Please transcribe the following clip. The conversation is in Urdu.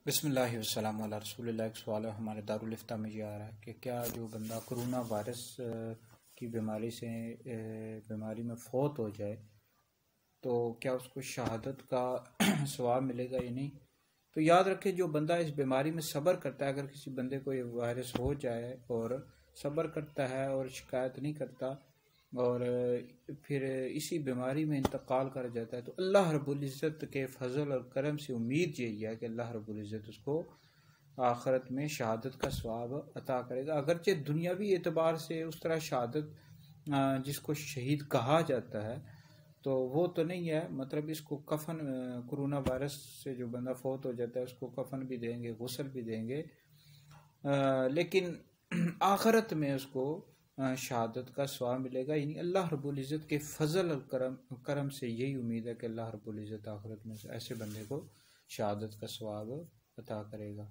بسم اللہ والسلام علی رسول اللہ۔ ایک سوال ہے ہمارے دارالفتہ میں یہ آ رہا ہے کہ کیا جو بندہ کرونا وائرس کی بیماری میں فوت ہو جائے تو کیا اس کو شہادت کا ثواب ملے گا یا نہیں؟ تو یاد رکھیں، جو بندہ اس بیماری میں صبر کرتا ہے، اگر کسی بندے کو یہ وائرس ہو جائے اور صبر کرتا ہے اور شکایت نہیں کرتا اور پھر اسی بیماری میں انتقال کر جاتا ہے، تو اللہ رب العزت کے فضل اور کرم سے امید یہی ہے کہ اللہ رب العزت اس کو آخرت میں شہادت کا ثواب عطا کرے گا۔ اگرچہ دنیاوی اعتبار سے اس طرح شہادت جس کو شہید کہا جاتا ہے تو وہ تو نہیں ہے، مطلب اس کو کفن، کرونا وائرس سے جو بندہ فوت ہو جاتا ہے اس کو کفن بھی دیں گے، غسل بھی دیں گے، لیکن آخرت میں اس کو شہادت کا ثواب ملے گا۔ یعنی اللہ رب العزت کے فضل اور کرم سے یہی امید ہے کہ اللہ رب العزت آخرت میں ایسے بندے کو شہادت کا ثواب عطا کرے گا۔